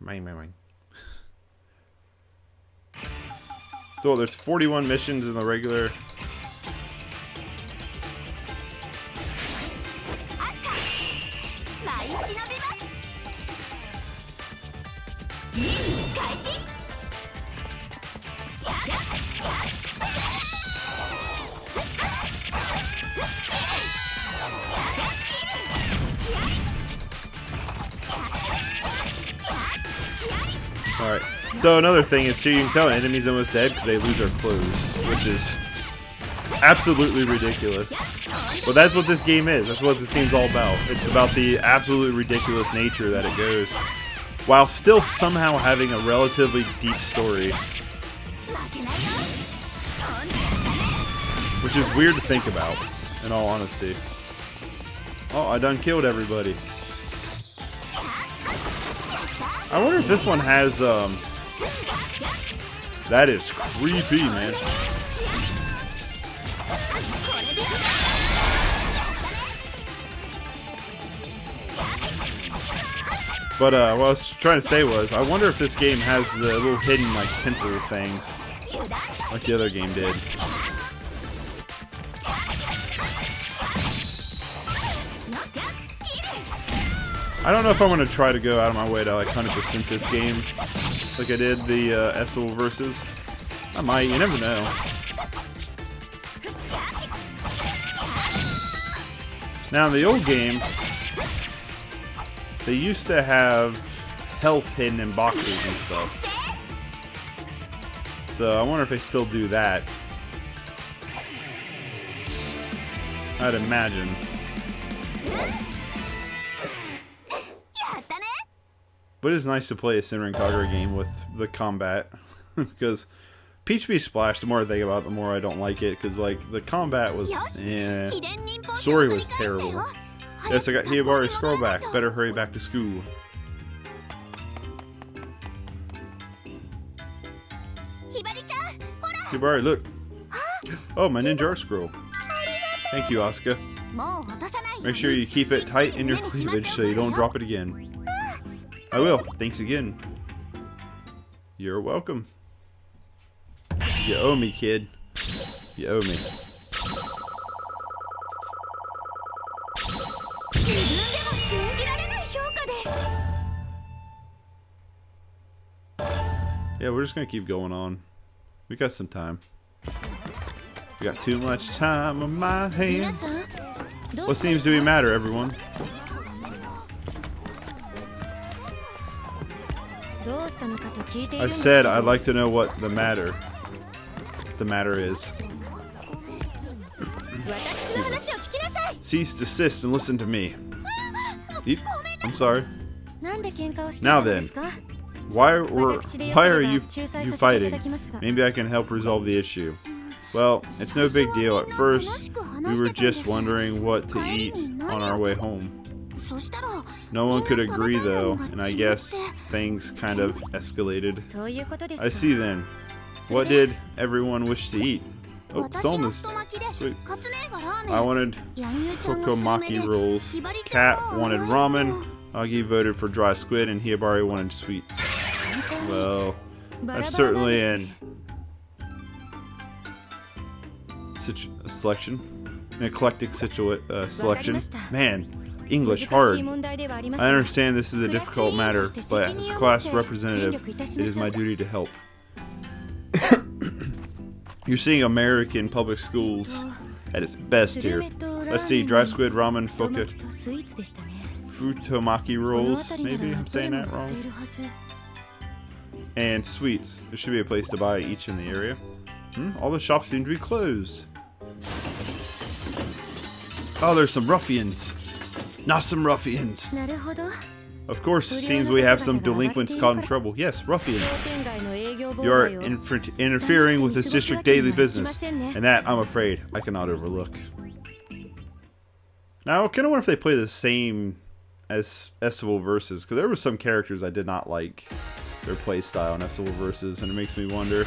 Mine. So there's 41 missions in the regular. Alright, so another thing is too, you can tell an enemy's almost dead because they lose their clothes, which is absolutely ridiculous. But that's what this game is. That's what this game's all about. It's about the absolutely ridiculous nature that it goes, while still somehow having a relatively deep story. Which is weird to think about, in all honesty. Oh, I done killed everybody. I wonder if this one has, that is creepy, man. But, what I was trying to say was, I wonder if this game has the little hidden, like, temple things, like the other game did. I don't know if I'm going to try to go out of my way to like 100% this game like I did the Asuka versus. I might, you never know. Now in the old game, they used to have health hidden in boxes and stuff. So I wonder if they still do that. I'd imagine. But it is nice to play a Senran Kagura game with the combat, because Peach Beach Splash, the more I think about it, the more I don't like it, because like the combat was, story was terrible. Yes, I got Hibari scroll back. Better hurry back to school. Hibari, look. Oh, my ninja art scroll. Thank you, Asuka. Make sure you keep it tight in your cleavage so you don't drop it again. I will. Thanks again. You're welcome. You owe me, kid. You owe me. Yeah, we're just gonna keep going on. We got some time. We got too much time on my hands. What seems to be matter, everyone? I said I'd like to know what the matter is. Cease, desist, and listen to me. Eep. I'm sorry. Now then, why are you fighting? Maybe I can help resolve the issue. Well, it's no big deal. At first, we were just wondering what to eat on our way home. No one could agree though, and I guess things kind of escalated. I see then. What did everyone wish to eat? Oh, Solma's. Sweet. I wanted tokomaki rolls. Kat wanted ramen. Agi voted for dry squid, and Hibari wanted sweets. Well, that's certainly an eclectic selection. Man. English hard. I understand this is a difficult matter, but as a class representative, it is my duty to help. You're seeing American public schools at its best here. Let's see, dry squid, ramen, futomaki rolls, maybe I'm saying that wrong. And sweets. There should be a place to buy each in the area. All the shops seem to be closed. Oh, there's some ruffians. Not some ruffians. Of course, seems we have some delinquents caught in trouble. Yes, ruffians. You are interfering with this district daily business, and that, I'm afraid, I cannot overlook. Now, I kind of wonder if they play the same as Asuka Versus, because there were some characters I did not like their playstyle in Asuka Versus, and it makes me wonder.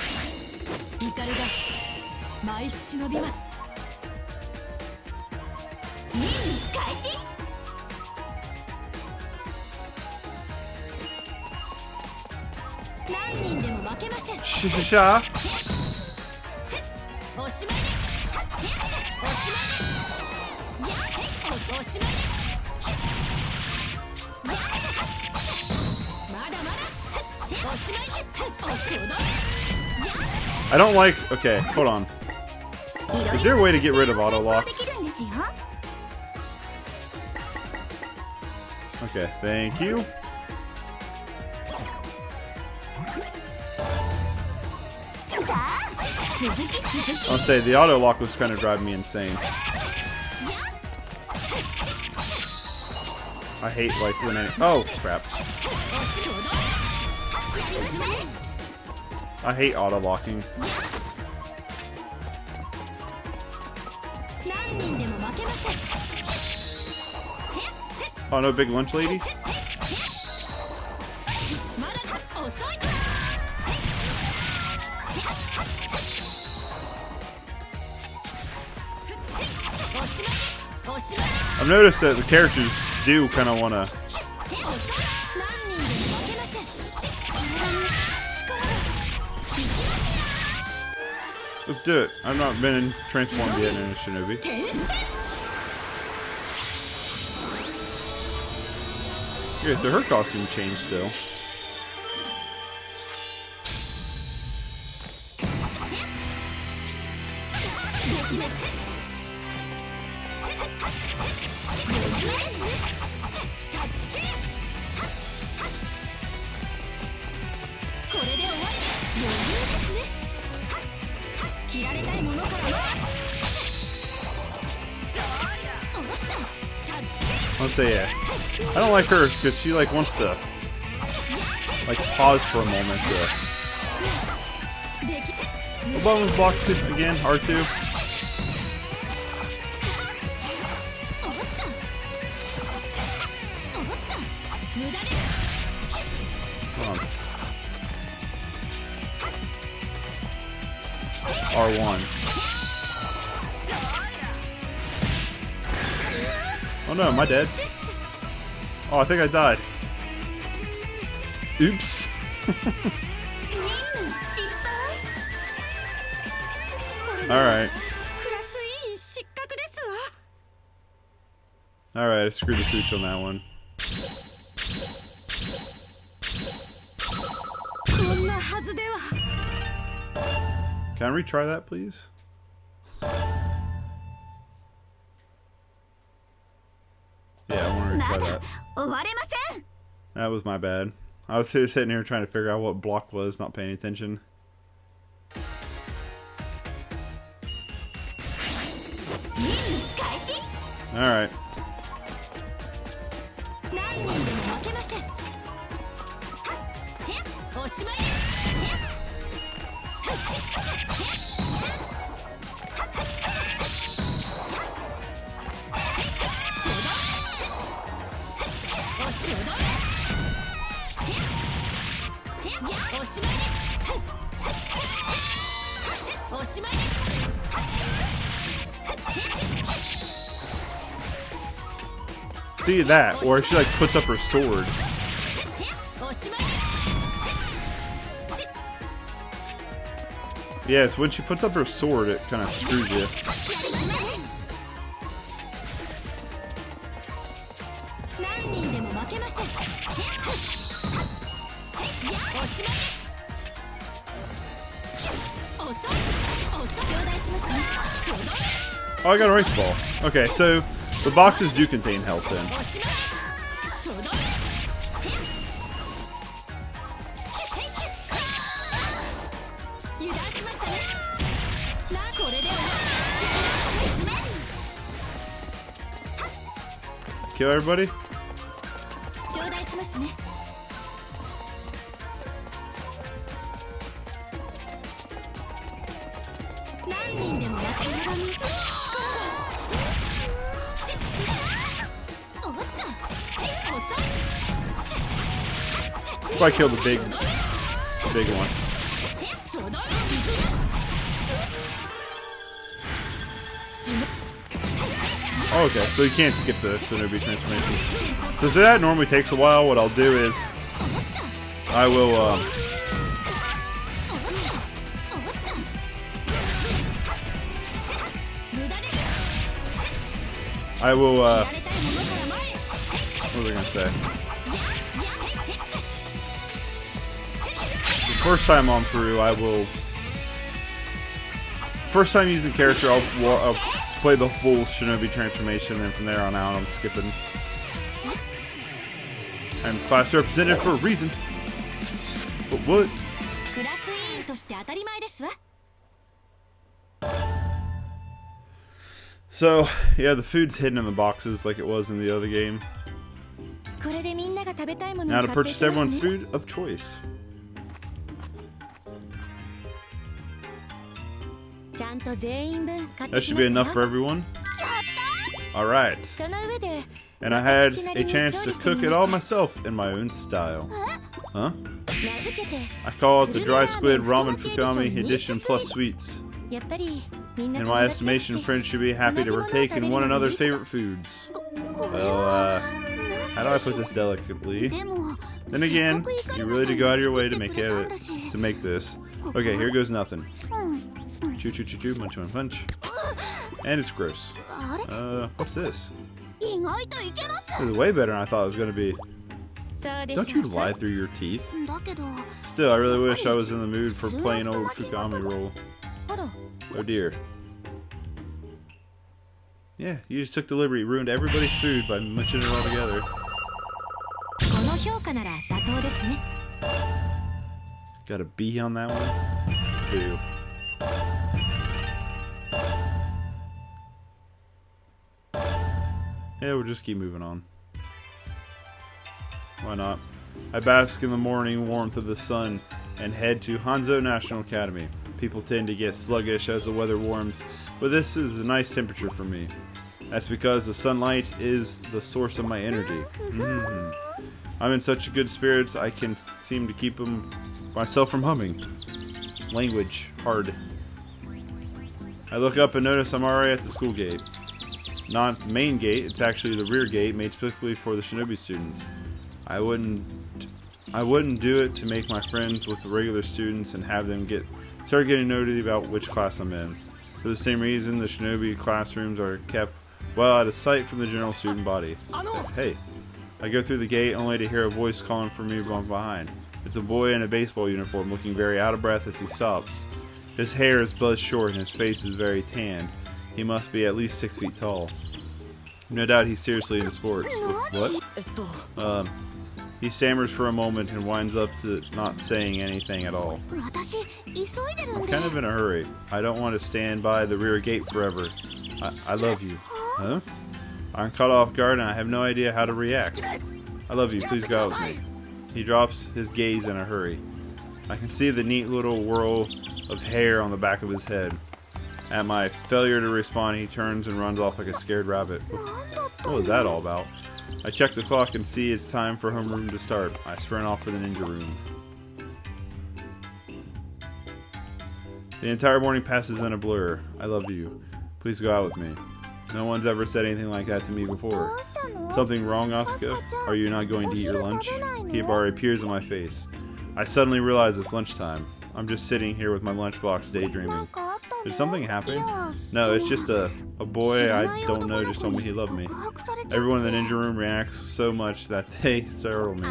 Sha. I don't like. Okay, hold on. Is there a way to get rid of auto lock? Okay, thank you. I'll say the auto lock was kind of driving me insane. I hate like when any. Oh crap! I hate auto locking. Oh no, big lunch lady. I've noticed that the characters do kind of want to. Let's do it. I've not been transformed yet in a shinobi. Okay, so her costume changed still. Let's say yeah. I don't like her because she like wants to like pause for a moment. What button was blocked again? R2. R1. Oh no, am I dead? Oh, I think I died. Oops. Alright. Alright, I screwed the pooch on that one. Can I retry that, please? Yeah, I want to retry that. That was my bad. I was sitting here trying to figure out what block was, not paying attention. Alright. See that, or she like puts up her sword. Yeah, it's when she puts up her sword, it kind of screws you. Oh, I got a race ball. Okay, so the boxes do contain health then. Kill everybody? If I kill the big one. Oh, okay, so you can't skip the Shinobi transformation. So that normally takes a while. What I'll do is I will I will, what was I gonna say? The first time on through, first time using character, I'll play the full Shinobi transformation, and from there on out, I'm skipping. I'm class representative for a reason. But what? So, yeah, the food's hidden in the boxes like it was in the other game. Now to purchase everyone's food of choice. That should be enough for everyone. Alright. And I had a chance to cook it all myself in my own style. Huh? I call it the Dry Squid Ramen Fukami Edition plus sweets. In my estimation, friends should be happy to partake in one another's favorite foods. Well, how do I put this delicately? Then again, you really did go out of your way to make this. Okay, here goes nothing. Choo choo choo choo, munch munch munch. And it's gross. What's this? This is way better than I thought it was gonna be. Don't you lie through your teeth? Still, I really wish I was in the mood for plain old Fukami roll. Oh dear. Yeah, you just took the liberty, ruined everybody's food by munching it all together. Got a B on that one? Boo. Yeah, we'll just keep moving on. Why not? I bask in the morning warmth of the sun and head to Hanzo National Academy. People tend to get sluggish as the weather warms, but this is a nice temperature for me. That's because the sunlight is the source of my energy. I'm in such good spirits I can seem to keep myself from humming. Language hard. I look up and notice I'm already at the school gate. Not the main gate, it's actually the rear gate made specifically for the Shinobi students. I wouldn't do it to make my friends with the regular students and have them start getting nosy about which class I'm in. For the same reason, the Shinobi classrooms are kept well out of sight from the general student body. Hey, I go through the gate only to hear a voice calling for me from behind. It's a boy in a baseball uniform looking very out of breath as he stops. His hair is buzzed short and his face is very tanned. He must be at least 6 feet tall. No doubt he's seriously into sports. What? He stammers for a moment and winds up to not saying anything at all. I'm kind of in a hurry. I don't want to stand by the rear gate forever. I love you. Huh? I'm caught off guard and I have no idea how to react. I love you. Please go out with me. He drops his gaze in a hurry. I can see the neat little whirl of hair on the back of his head. At my failure to respond, he turns and runs off like a scared rabbit. What was that all about? I check the clock and see it's time for homeroom to start. I sprint off for the ninja room. The entire morning passes in a blur. I love you. Please go out with me. No one's ever said anything like that to me before. Something wrong, Asuka? Are you not going to eat your lunch? Hibari appears in my face. I suddenly realize it's lunchtime. I'm just sitting here with my lunchbox daydreaming. Did something happen? No, it's just a boy I don't know just told me he loved me. Everyone in the ninja room reacts so much that they startle me.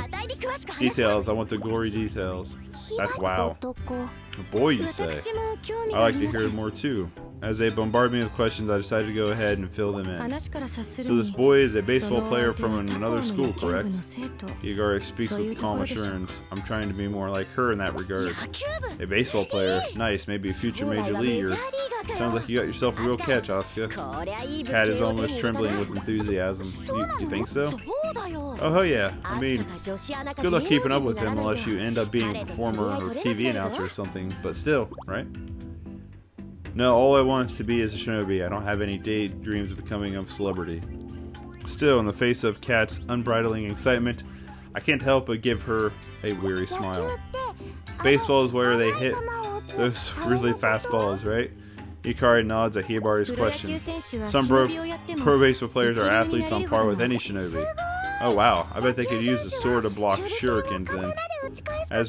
Details, I want the gory details. That's wow. A boy, you say? I like to hear more too. As they bombard me with questions, I decided to go ahead and fill them in. So this boy is a baseball player from another school, correct? Hibari speaks with calm assurance. I'm trying to be more like her in that regard. A baseball player? Nice, maybe a future major leaguer. Sounds like you got yourself a real catch, Asuka. Cat is almost trembling with enthusiasm. You think so? Oh, hell yeah. I mean, good luck keeping up with him unless you end up being a performer or TV announcer or something. But still, right? No, all I want to be is a shinobi. I don't have any daydreams of becoming a celebrity. Still, in the face of Kat's unbridling excitement, I can't help but give her a weary smile. Baseball is where they hit those really fast balls, right? Ikari nods at Hibari's question. Some pro baseball players are athletes on par with any shinobi. Oh wow, I bet they could use a sword to block shurikens in. As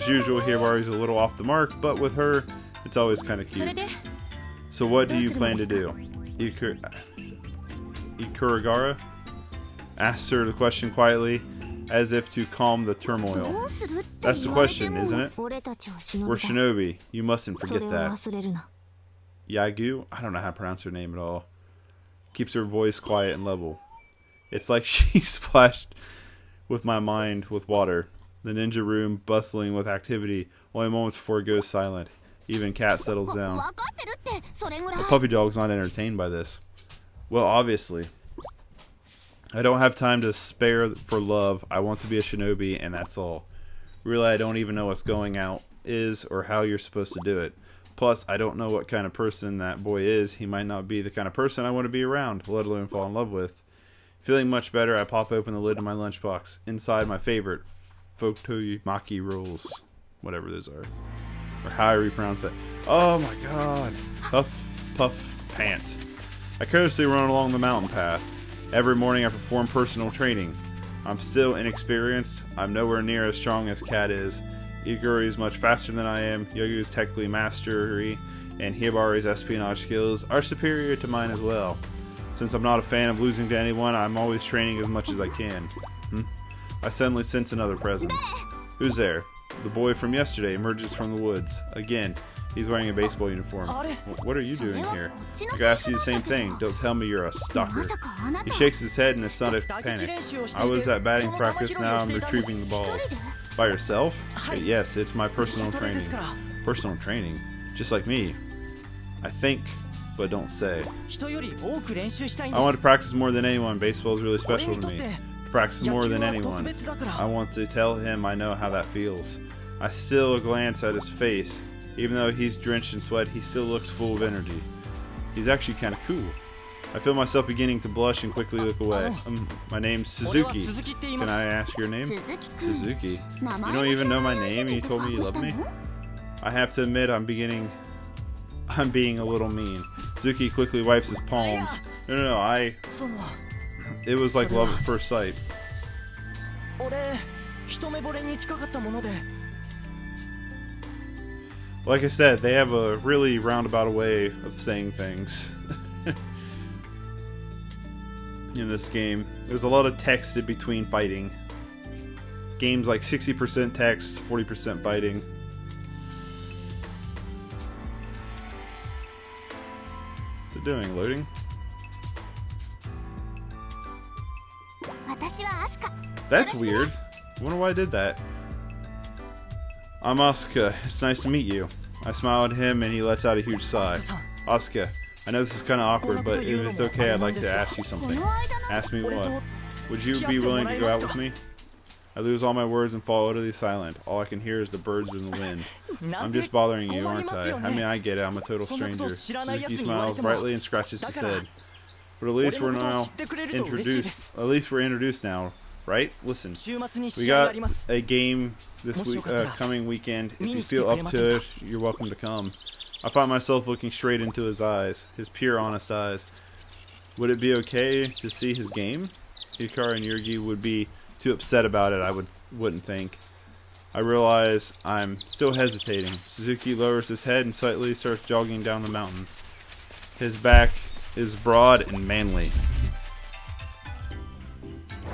usual, Hibari's a little off the mark, but with her, it's always kind of cute. So what do you plan to do? Ikaruga asks her the question quietly, as if to calm the turmoil. That's the question, isn't it? We're shinobi. You mustn't forget that. Yagu? I don't know how to pronounce her name at all. Keeps her voice quiet and level. It's like she splashed with my mind with water. The ninja room bustling with activity, only moments before it goes silent. Even Cat settles down. The puppy dog's not entertained by this. Well, obviously. I don't have time to spare for love. I want to be a shinobi, and that's all. Really, I don't even know what's going out is or how you're supposed to do it. Plus, I don't know what kind of person that boy is. He might not be the kind of person I want to be around, let alone fall in love with. Feeling much better, I pop open the lid of my lunchbox. Inside, my favorite Fotoyamaki rolls. Whatever those are. Or however you pronounce that. Oh my god. Puff, puff, pant. I coastfully run along the mountain path. Every morning I perform personal training. I'm still inexperienced. I'm nowhere near as strong as Cat is. Iguri is much faster than I am. Yogu's technically mastery, and Hibari's espionage skills are superior to mine as well. Since I'm not a fan of losing to anyone, I'm always training as much as I can. I suddenly sense another presence. Who's there? The boy from yesterday emerges from the woods. Again, he's wearing a baseball uniform. What are you doing here? I asked you the same thing. Don't tell me you're a stalker. He shakes his head in a sudden panic. I was at batting practice, now I'm retrieving the balls. By yourself? Yes, it's my personal training. Personal training? Just like me. I think, but don't say. I want to practice more than anyone. Baseball is really special to me. To practice more than anyone. I want to tell him I know how that feels. I still glance at his face. Even though he's drenched in sweat, he still looks full of energy. He's actually kind of cool. I feel myself beginning to blush and quickly look away. My name's Suzuki. Can I ask your name? Suzuki. You don't even know my name and you told me you love me? I have to admit I'm being a little mean. Suzuki quickly wipes his palms. No, it was like love at first sight. Like I said, they have a really roundabout way of saying things. In this game, there's a lot of text in between fighting. Games like 60% text, 40% fighting. What's it doing? Loading? That's weird. I wonder why I did that. I'm Asuka. It's nice to meet you. I smile at him and he lets out a huge sigh. Asuka, I know this is kind of awkward, but if it's okay, I'd like to ask you something. Ask me what? Would you be willing to go out with me? I lose all my words and fall utterly silent. All I can hear is the birds in the wind. I'm just bothering you, aren't I? I mean, I get it. I'm a total stranger. Suzuki smiles brightly and scratches his head. But at least we're now introduced. At least we're introduced now, right? Listen, we got a game this week, coming weekend. If you feel up to it, you're welcome to come. I find myself looking straight into his eyes, his pure, honest eyes. Would it be okay to see his game? Hikaru and Yugi would be too upset about it, I wouldn't think. I realize I'm still hesitating. Suzuki lowers his head and slightly starts jogging down the mountain. His back is broad and manly.